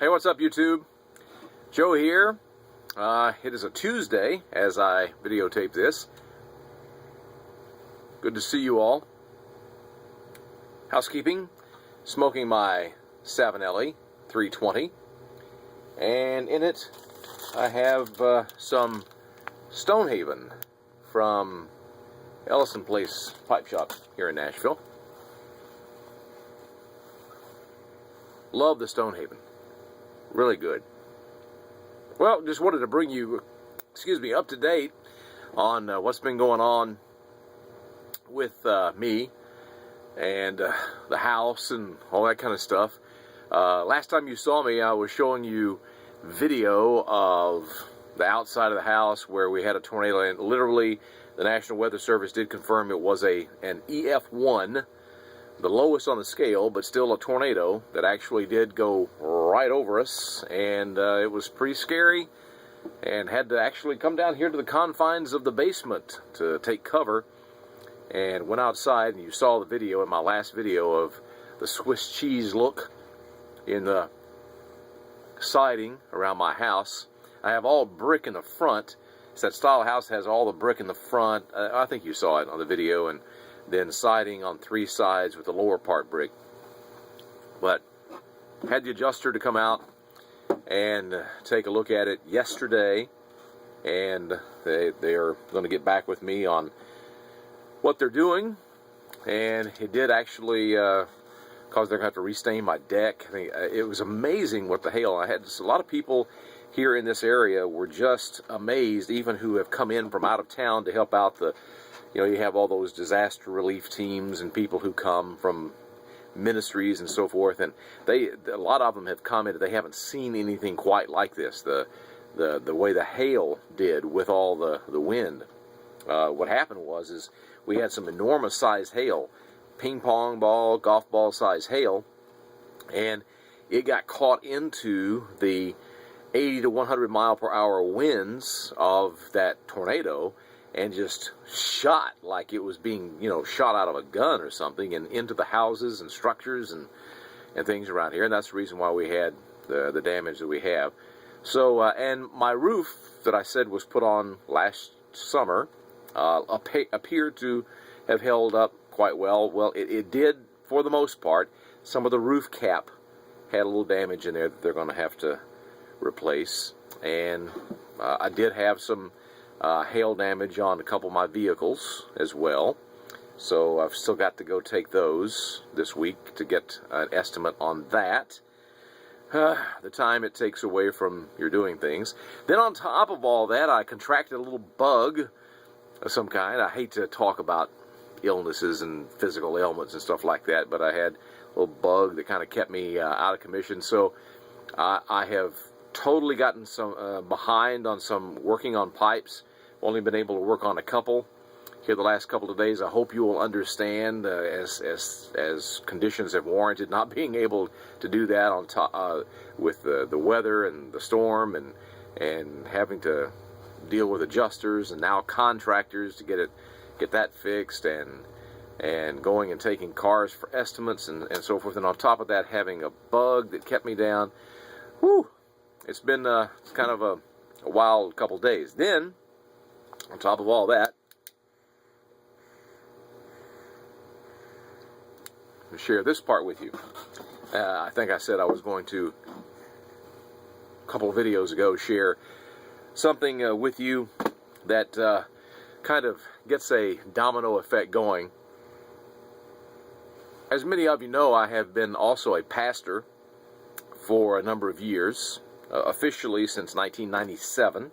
Hey, what's up, YouTube? Joe here. It is a Tuesday as I videotape this. Good to see you all. Housekeeping. Smoking my Savinelli 320. And in it, I have some Stonehaven from Ellison Place Pipe Shop here in Nashville. Love the Stonehaven. Really good. Well, just wanted to bring you, up to date on what's been going on with me and the house and all that kind of stuff. Last time you saw me, I was showing you video of the outside of the house where we had a tornado, and literally the National Weather Service did confirm it was an EF1, the lowest on the scale, but still a tornado that actually did go right over us, and it was pretty scary, and had to actually come down here to the confines of the basement to take cover, and went outside, and you saw the video in my last video of the Swiss cheese look in the siding around my house. I have all brick in the front. It's that style house has all the brick in the front. I think you saw it on the video, and then siding on 3 sides with the lower part brick. But had the adjuster to come out and take a look at it yesterday, and they are going to get back with me on what they're doing. And it did actually cause they're going to have to restain my deck. I mean, it was amazing what the hail. I had a lot of people here in this area were just amazed, even who have come in from out of town to help out the, you have all those disaster relief teams and people who come from ministries and so forth, and a lot of them have commented they haven't seen anything quite like this. The way the hail did with all the wind. What happened was we had some enormous size hail, ping pong ball, golf ball size hail, and it got caught into the 80 to 100 mile per hour winds of that tornado, and just shot like it was being, shot out of a gun or something, and into the houses and structures and things around here. And that's the reason why we had the damage that we have. So, and my roof that I said was put on last summer appeared to have held up quite well. Well, it did for the most part. Some of the roof cap had a little damage in there that they're going to have to replace. And I did have some hail damage on a couple of my vehicles as well, so I've still got to go take those this week to get an estimate on that. The time it takes away from your doing things. Then on top of all that, I contracted a little bug of some kind. I hate to talk about illnesses and physical ailments and stuff like that, but I had a little bug that kind of kept me out of commission, so I have totally gotten some behind on some working on pipes. Only been able to work on a couple here the last couple of days. I hope you will understand, as conditions have warranted, not being able to do that on top with the weather and the storm, and having to deal with adjusters and now contractors to get that fixed, and going and taking cars for estimates and so forth. And on top of that, having a bug that kept me down. Whew! It's been it's kind of a wild couple days. Then, on top of all that, I'm going to share this part with you. I think I said I was going to, a couple of videos ago, share something with you that kind of gets a domino effect going. As many of you know, I have been also a pastor for a number of years, officially since 1997.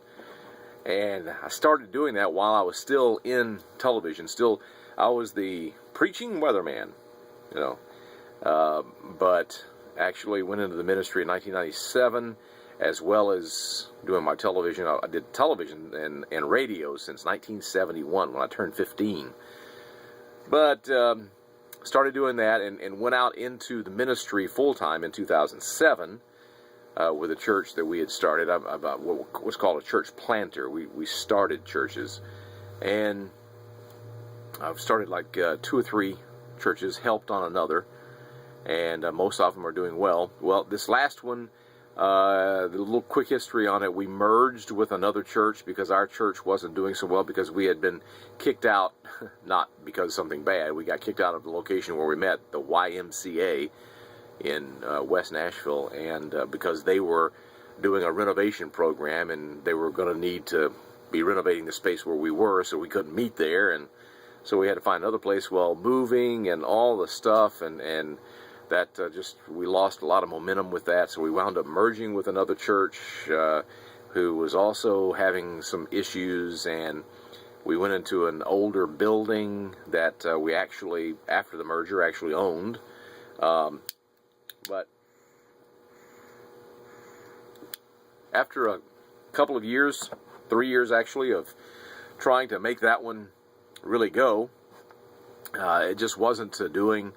And I started doing that while I was still in television. I was the preaching weatherman, but actually went into the ministry in 1997, as well as doing my television. I did television and radio since 1971 when I turned 15. But started doing that and went out into the ministry full-time in 2007. With a church that we had started. I'm what was called a church planter. We started churches, and I've started like 2 or 3 churches, helped on another, and most of them are doing well. Well, this last one The little quick history on it: we merged with another church because our church wasn't doing so well, because we had been kicked out, not because of something bad. We got kicked out of the location where we met, the YMCA in West Nashville, and because they were doing a renovation program, and they were going to need to be renovating the space where we were, so we couldn't meet there, and so we had to find another place. Well, moving and all the stuff, and that we lost a lot of momentum with that, so we wound up merging with another church who was also having some issues, and we went into an older building that we actually, after the merger, actually owned. But after a couple of years, 3 years actually, of trying to make that one really go, it just wasn't doing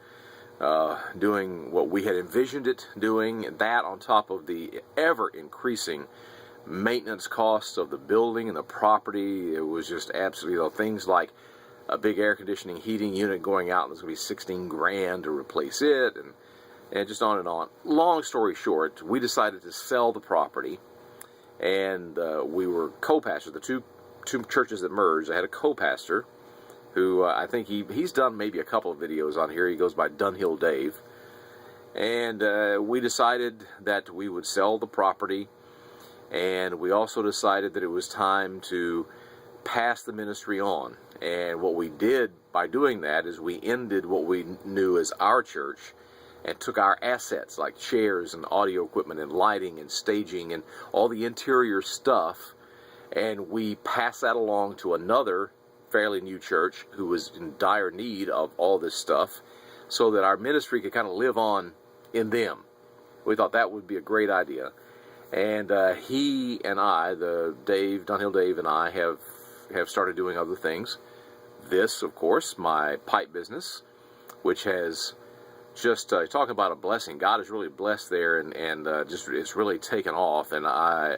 what we had envisioned it doing. And that, on top of the ever-increasing maintenance costs of the building and the property, it was just absolutely, things like a big air conditioning heating unit going out, and there's going to be 16 grand to replace it, and just on and on. Long story short, we decided to sell the property, and we were co-pastors. The two churches that merged, I had a co-pastor who I think he's done maybe a couple of videos on here. He goes by Dunhill Dave. And we decided that we would sell the property, and we also decided that it was time to pass the ministry on. And what we did by doing that is we ended what we knew as our church and took our assets like chairs and audio equipment and lighting and staging and all the interior stuff, and we passed that along to another fairly new church who was in dire need of all this stuff, so that our ministry could kind of live on in them. We thought that would be a great idea. And he and I, Dunhill Dave and I, have started doing other things. This, of course, my pipe business, which has just, talking about a blessing. God has really blessed there, and just it's really taken off. And I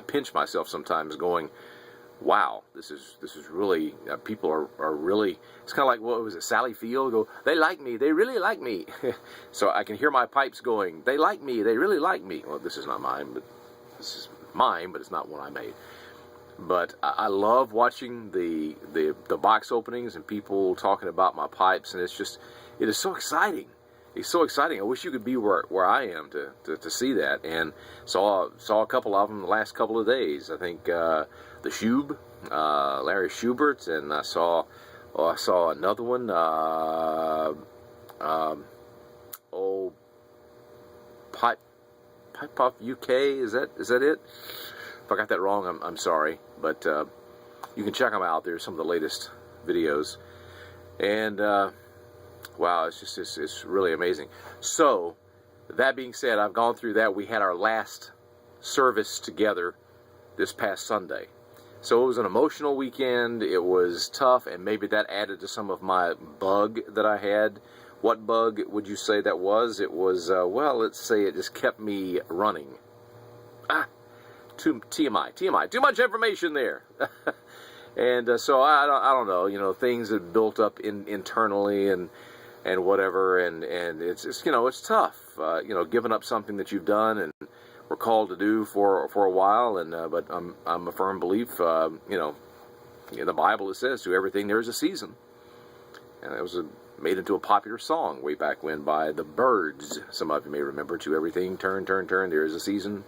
pinch myself sometimes going, wow, this is really, people are really, it's kind of like, what was it, Sally Field? Go, they like me, they really like me. So I can hear my pipes going, they like me, they really like me. Well, this is not mine, but this is mine, but it's not one I made. But I love watching the box openings and people talking about my pipes, and it is so exciting. It's so exciting. I wish you could be where I am to see that. And saw a couple of them the last couple of days. I think the Shube, Larry Schubert, and I saw another one. Pipe Pop UK. Is that it? If I got that wrong, I'm sorry. But you can check them out. There's some of the latest videos, and wow, it's really amazing. So, that being said, I've gone through that. We had our last service together this past Sunday. So it was an emotional weekend. It was tough, and maybe that added to some of my bug that I had. What bug would you say that was? It was, well, let's say it just kept me running. TMI. Too much information there. And so I don't know, things that built up internally and whatever, and it's it's tough, giving up something that you've done and were called to do for a while, and but I'm a firm believer, in the Bible it says, to everything there is a season, and it was made into a popular song way back when by the Byrds. Some of you may remember, to everything turn, there is a season,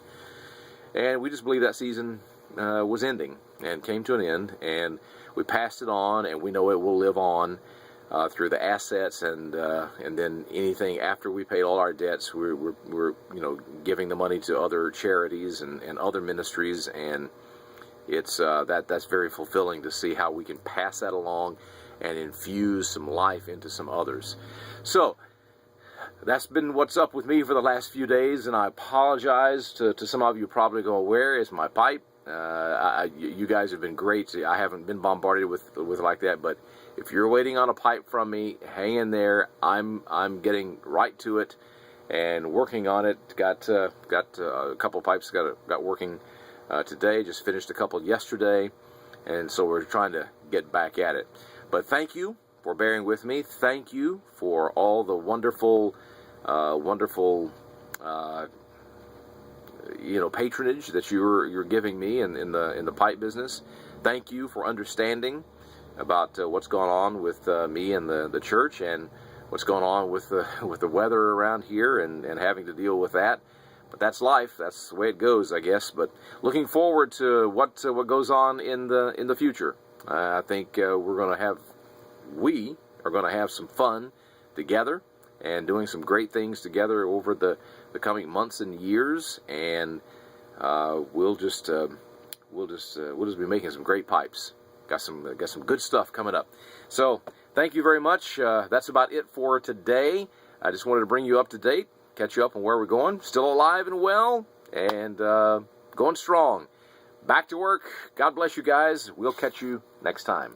and we just believe that season was ending and came to an end, and we passed it on, and we know it will live on through the assets, and then anything after we paid all our debts, we're giving the money to other charities and other ministries, and it's that's very fulfilling to see how we can pass that along and infuse some life into some others. So that's been what's up with me for the last few days, and I apologize to some of you probably going, where is my pipe? You guys have been great. I haven't been bombarded with like that, but if you're waiting on a pipe from me, hang in there. I'm getting right to it and working on it. Got a couple of pipes got working today. Just finished a couple yesterday, and so we're trying to get back at it. But thank you for bearing with me. Thank you for all the wonderful patronage that you're giving me in the pipe business. Thank you for understanding about what's going on with me and the church, and what's going on with the weather around here, and having to deal with that. But that's life. That's the way it goes, I guess. But looking forward to what goes on in the future. I think we are going to have some fun together, and doing some great things together over the coming months and years. And we'll just be making some great pipes. Got some good stuff coming up. So thank you very much. That's about it for today. I just wanted to bring you up to date, catch you up on where we're going. Still alive and well, and going strong. Back to work. God bless you guys. We'll catch you next time.